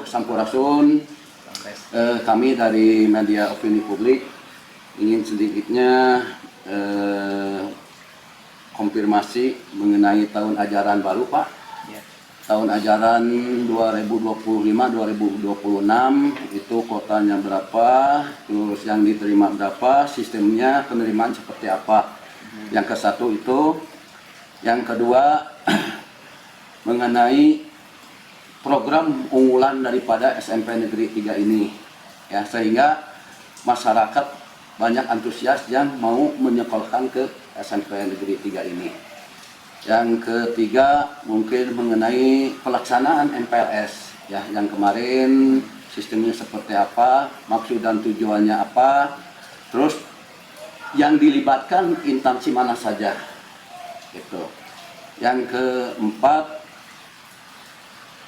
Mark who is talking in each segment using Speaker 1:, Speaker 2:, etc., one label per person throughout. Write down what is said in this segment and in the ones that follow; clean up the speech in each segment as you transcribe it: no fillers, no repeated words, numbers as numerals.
Speaker 1: Sampurasun, kami dari Media Opini Publik ingin sedikitnya konfirmasi mengenai tahun ajaran baru, Pak. Ya. Tahun ajaran 2025-2026 itu kuotanya berapa, terus yang diterima berapa, sistemnya penerimaan seperti apa. Yang ke satu itu, yang kedua mengenai program unggulan daripada SMP Negeri 3 ini, ya, sehingga masyarakat banyak antusias yang mau menyekolahkan ke SMP Negeri 3 ini. Yang ketiga mungkin mengenai pelaksanaan MPLS, ya, yang kemarin sistemnya seperti apa, maksud dan tujuannya apa, terus yang dilibatkan instansi mana saja, gitu. Yang keempat,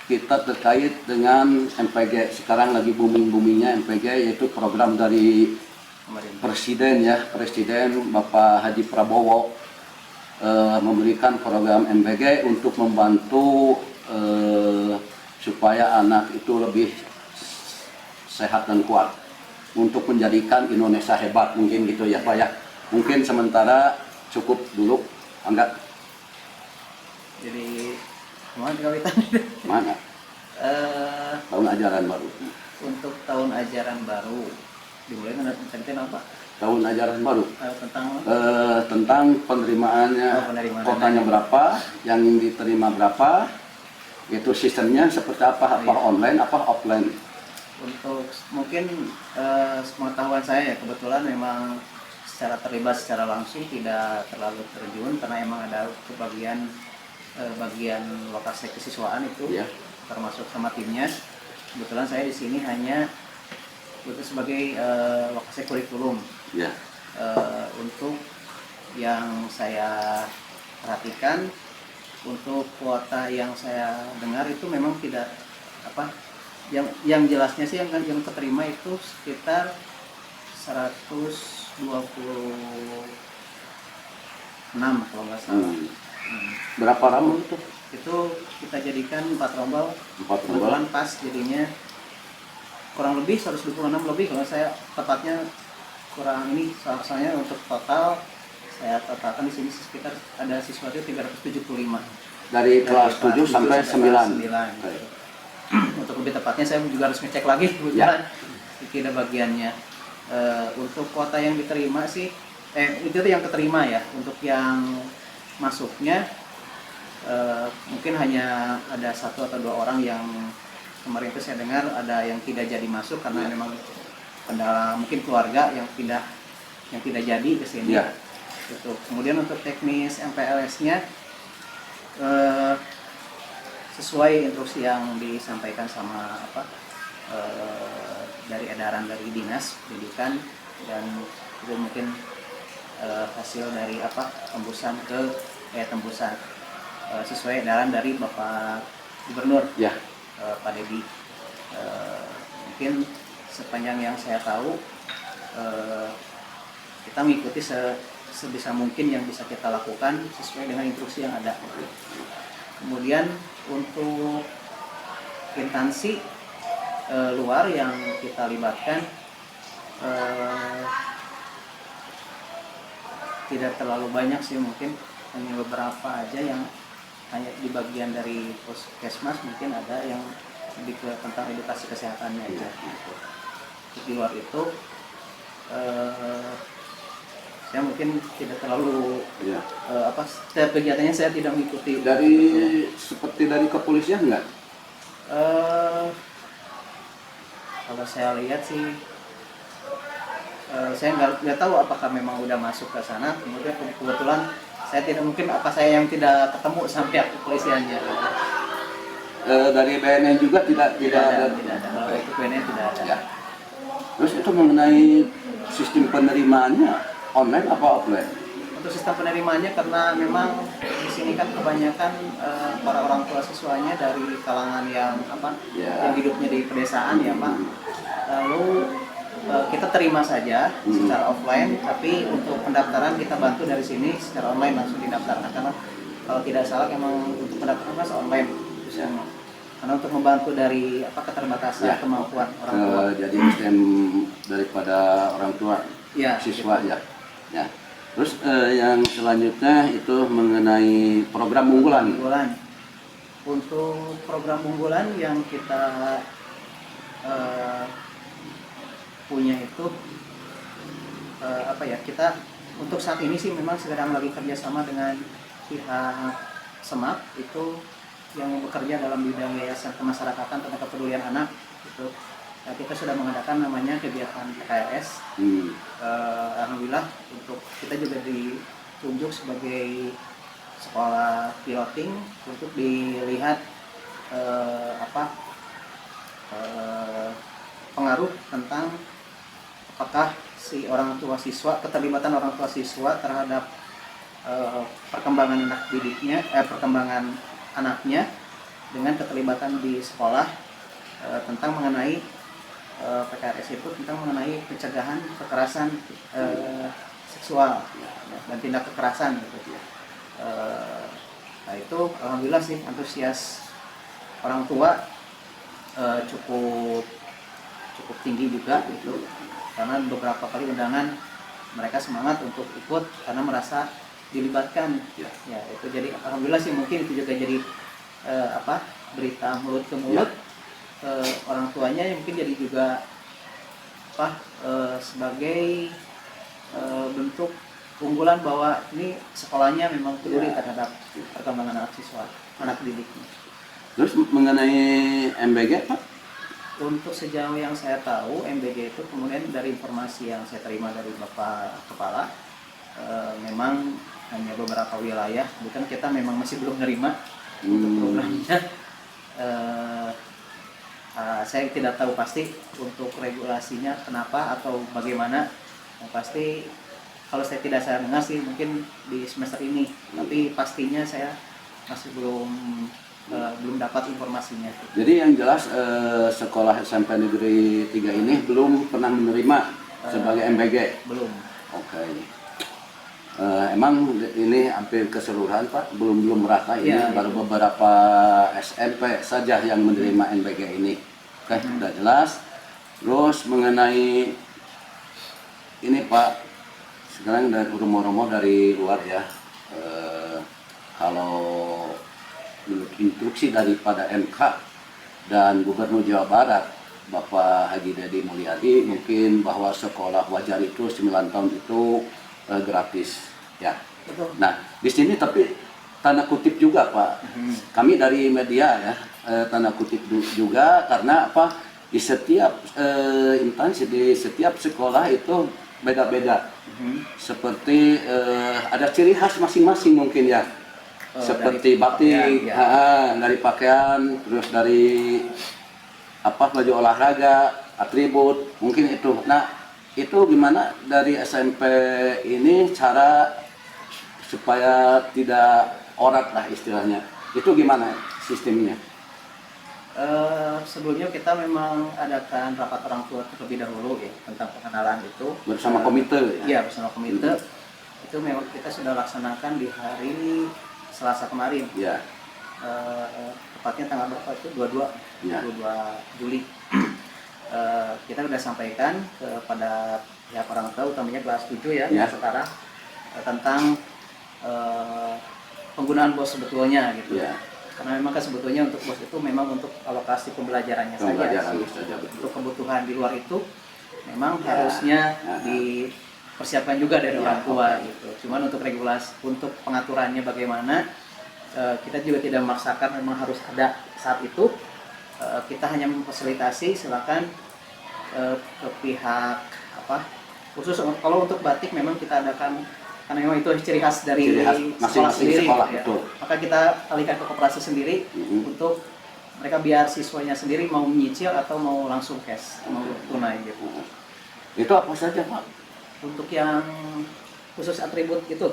Speaker 1: kita terkait dengan MPG, sekarang lagi booming-boomingnya MPG, yaitu program dari Presiden, ya, Presiden Bapak Haji Prabowo memberikan program MPG untuk membantu supaya anak itu lebih sehat dan kuat untuk menjadikan Indonesia hebat, mungkin gitu ya Pak ya. Mungkin sementara cukup dulu, enggak?
Speaker 2: Jadi mana?
Speaker 1: Tahun ajaran baru.
Speaker 2: Untuk tahun ajaran baru dimulai tentang apa?
Speaker 1: Tahun ajaran baru.
Speaker 2: Tentang
Speaker 1: penerimaannya, kuotanya berapa, yang diterima berapa, itu sistemnya seperti apa? Apa online, apa offline?
Speaker 2: Untuk mungkin pengetahuan saya ya, kebetulan memang secara terlibat secara langsung tidak terlalu terjun karena emang ada bagian lokasi kesiswaan itu, ya, termasuk sama timnya. Kebetulan saya di sini hanya sebagai lokasi kurikulum, ya. Untuk yang saya perhatikan, untuk kuota yang saya dengar itu memang tidak apa, yang jelasnya sih yang keterima itu sekitar 126 kalau nggak salah.
Speaker 1: Berapa rombel itu?
Speaker 2: Itu kita jadikan 4 rombel. Kebetulan pas jadinya kurang lebih 126 lebih, kalau saya tepatnya kurang ini, soalnya untuk total saya totalkan di sini sekitar ada siswa itu 375
Speaker 1: dari kelas 7 sampai 9.
Speaker 2: Untuk lebih tepatnya saya juga harus ngecek lagi kebetulan, ya, tidak bagiannya. Untuk kuota yang diterima sih itu yang keterima ya. Untuk yang masuknya mungkin hanya ada 1 atau 2 orang yang kemarin itu saya dengar ada yang tidak jadi masuk karena memang kendala mungkin keluarga yang tidak jadi ke sini. Ya. Itu. Kemudian untuk teknis MPLS-nya sesuai instruksi yang disampaikan sama dari edaran dari Dinas Pendidikan, dan itu mungkin hasil dari tembusan sesuai edaran dari Bapak Gubernur, ya, Pak Dedi. Mungkin sepanjang yang saya tahu kita mengikuti sebisa mungkin yang bisa kita lakukan sesuai dengan instruksi yang ada. Kemudian untuk instansi luar yang kita libatkan tidak terlalu banyak sih, mungkin hanya beberapa aja yang hanya di bagian dari puskesmas, mungkin ada yang lebih ke tentang edukasi kesehatannya aja. Di luar itu saya mungkin tidak terlalu setiap kegiatannya saya tidak mengikuti.
Speaker 1: Seperti dari kepolisian enggak?
Speaker 2: Kalau saya lihat sih saya nggak tahu apakah memang udah masuk ke sana. Kemudian kebetulan saya tidak, mungkin saya yang tidak ketemu sampai kepolisiannya.
Speaker 1: Dari BNN juga tidak ada.
Speaker 2: Kalau itu BNN tidak ada. Ya.
Speaker 1: Terus itu mengenai sistem penerimaannya online apa offline?
Speaker 2: Untuk sistem penerimaannya, karena memang di sini kan kebanyakan para orang tua siswanya dari kalangan yang yang hidupnya di pedesaan, ya Pak. Lalu kita terima saja secara offline, tapi untuk pendaftaran kita bantu dari sini secara online langsung didaftarkan, karena kalau tidak salah memang untuk pendaftaran online. karena untuk membantu dari keterbatasan
Speaker 1: Ya.
Speaker 2: kemampuan orang tua.
Speaker 1: Jadi STM daripada orang tua
Speaker 2: Ya,
Speaker 1: siswa
Speaker 2: gitu.
Speaker 1: ya. Ya. Terus yang selanjutnya itu mengenai program unggulan.
Speaker 2: Unggulan. Untuk program unggulan yang kita punya itu kita untuk saat ini sih memang sedang lagi kerjasama dengan pihak SEMAP itu yang bekerja dalam bidang yayasan kemasyarakatan tentang kepedulian anak itu. Nah, kita sudah mengadakan namanya kegiatan PKRS. Alhamdulillah untuk kita juga ditunjuk sebagai sekolah piloting untuk dilihat pengaruh tentang apakah si orang tua siswa, keterlibatan orang tua siswa terhadap perkembangan anak didiknya, perkembangan anaknya dengan keterlibatan di sekolah tentang mengenai PKRS itu tentang mengenai pencegahan kekerasan seksual dan tindak kekerasan gitu. Nah itu alhamdulillah sih antusias orang tua cukup tinggi juga gitu, karena beberapa kali undangan mereka semangat untuk ikut karena merasa dilibatkan ya itu. Jadi alhamdulillah sih mungkin itu juga jadi berita mulut ke mulut orang tuanya yang mungkin jadi juga sebagai bentuk unggulan bahwa ini sekolahnya memang peduli terhadap perkembangan anak siswa, anak didiknya.
Speaker 1: Terus mengenai MBG Pak?
Speaker 2: Untuk sejauh yang saya tahu MBG itu kemudian dari informasi yang saya terima dari Bapak Kepala memang hanya beberapa wilayah, bukan kita memang masih belum menerima untuk programnya. Saya tidak tahu pasti untuk regulasinya kenapa atau bagaimana. Yang pasti kalau saya tidak salah dengar sih mungkin di semester ini, tapi pastinya saya masih belum dapat informasinya.
Speaker 1: Jadi yang jelas sekolah SMP Negeri 3 ini belum pernah menerima sebagai MBG?
Speaker 2: Belum.
Speaker 1: Oke. Emang ini hampir keseluruhan Pak, belum merata ini
Speaker 2: Ya,
Speaker 1: baru beberapa SMP saja yang menerima MBG ini. Oke, sudah jelas. Terus mengenai ini Pak, sekarang dari rumor-rumor dari luar ya, kalau menurut instruksi daripada MK dan Gubernur Jawa Barat Bapak Haji Dedi Mulyadi mungkin bahwa sekolah wajar itu 9 tahun itu gratis ya.
Speaker 2: Betul.
Speaker 1: Nah di sini tapi tanda kutip juga Pak, kami dari media ya tanda kutip juga karena apa, di setiap instansi di setiap sekolah itu beda-beda. Seperti ada ciri khas masing-masing mungkin ya. Seperti batik, dari pakaian, terus dari baju olahraga, atribut, mungkin itu. Nah, itu gimana dari SMP ini cara supaya tidak orat lah istilahnya. Itu gimana sistemnya?
Speaker 2: Sebelumnya kita memang adakan rapat orang tua terlebih dahulu ya tentang pengenalan itu
Speaker 1: Bersama komite?
Speaker 2: Iya, bersama komite. Itu memang kita sudah laksanakan di hari Selasa kemarin.
Speaker 1: Ya.
Speaker 2: Tepatnya tanggal berapa itu? 22 Juli. Kita sudah sampaikan kepada pihak orang tua, utamanya kelas 7 ya. Sekarang tentang penggunaan BOS sebetulnya gitu.
Speaker 1: Ya.
Speaker 2: Karena memang kan sebetulnya untuk BOS itu memang untuk alokasi pembelajarannya saja. Untuk kebutuhan di luar itu memang harusnya dipersiapkan juga dari orang tua gitu. Cuman untuk regulasi, untuk pengaturannya bagaimana, kita juga tidak memaksakan memang harus ada saat itu. Kita hanya memfasilitasi, silakan ke pihak khusus kalau untuk batik memang kita adakan karena memang itu ciri khas dari sekolah sendiri
Speaker 1: sekolah,
Speaker 2: ya. Maka kita alihkan ke koperasi sendiri untuk mereka biar siswanya sendiri mau menyicil atau mau langsung cash, mau tunai gitu.
Speaker 1: Itu apa saja Pak?
Speaker 2: Untuk yang khusus atribut itu,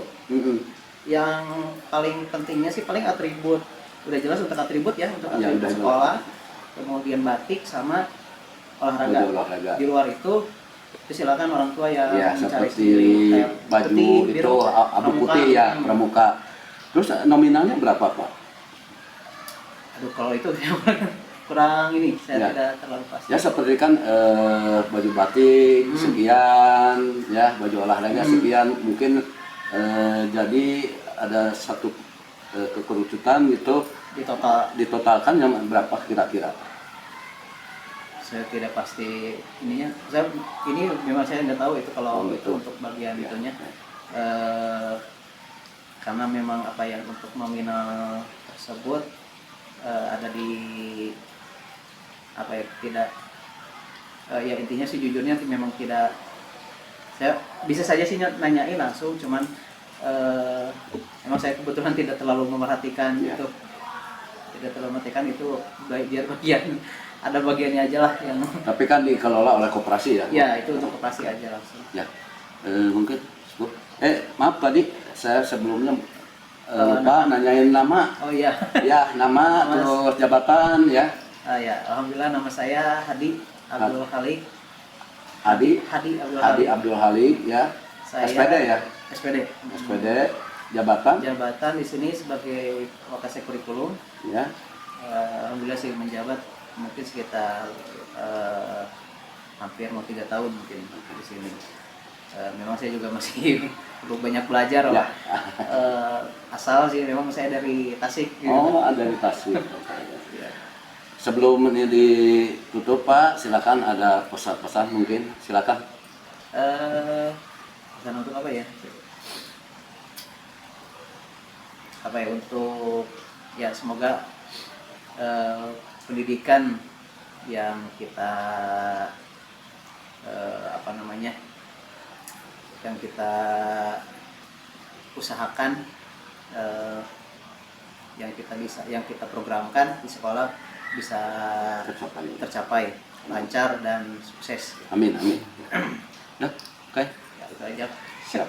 Speaker 2: yang paling pentingnya sih paling atribut, udah jelas untuk atribut ya, untuk atribut sekolah, kemudian batik sama olahraga. Di luar itu silakan orang tua yang mencari sendiri, kayak
Speaker 1: baju
Speaker 2: peti,
Speaker 1: itu
Speaker 2: biru,
Speaker 1: abu putih ya, pramuka. Terus nominalnya berapa Pak?
Speaker 2: Aduh kalau itu kurang ini, saya
Speaker 1: Ya.
Speaker 2: tidak terlalu pasti.
Speaker 1: Ya seperti kan baju batik sekian, ya baju olahraga sekian, mungkin jadi ada satu kekerucutan gitu,
Speaker 2: Di total
Speaker 1: ditotalkan yang berapa kira-kira?
Speaker 2: saya tidak pasti ininya. Ini memang saya nggak tahu itu kalau
Speaker 1: Oh,
Speaker 2: itu
Speaker 1: gitu.
Speaker 2: untuk bagian
Speaker 1: Ya.
Speaker 2: itunya. Karena memang apa ya, untuk nominal tersebut ada di apa ya, tidak ya intinya sih jujurnya memang tidak, saya bisa saja sih nanyain langsung, cuman emang saya kebetulan tidak terlalu memerhatikan
Speaker 1: Ya.
Speaker 2: itu, tidak terlalu memperhatikan itu, biar bagian ada bagiannya aja lah yang
Speaker 1: Tapi kan dikelola oleh koperasi ya?
Speaker 2: ya itu untuk operasi aja langsung.
Speaker 1: Ya, mungkin. Maaf tadi saya sebelumnya lupa nanyain nama.
Speaker 2: Oh iya.
Speaker 1: Ya, nama
Speaker 2: Mas.
Speaker 1: terus jabatan ya.
Speaker 2: Ya, alhamdulillah nama saya Hadi Abdul Halik.
Speaker 1: Hadi
Speaker 2: Abdul
Speaker 1: Hadi
Speaker 2: Halik.
Speaker 1: Abdul Halik ya.
Speaker 2: Saya
Speaker 1: SPD ya.
Speaker 2: SPD.
Speaker 1: SPD jabatan
Speaker 2: Jabatan di sini sebagai Wakasek Kurikulum.
Speaker 1: ya.
Speaker 2: Alhamdulillah sih menjabat mungkin sekitar hampir mau 3 tahun mungkin di sini. Memang saya juga masih perlu banyak belajar
Speaker 1: Ya.
Speaker 2: lah. Asal sih memang saya dari Tasik. Gitu.
Speaker 1: Oh, ada di Tasik.
Speaker 2: Ya.
Speaker 1: Sebelum ini ditutup Pak, silakan ada pesan-pesan mungkin, silakan.
Speaker 2: Pesan untuk apa ya? Apa ya, untuk ya semoga pendidikan yang kita apa namanya, yang kita usahakan, yang kita programkan di sekolah bisa tercapai lancar dan sukses.
Speaker 1: Amin, amin. Nah, oke.
Speaker 2: Ya, itu aja.
Speaker 1: Siap.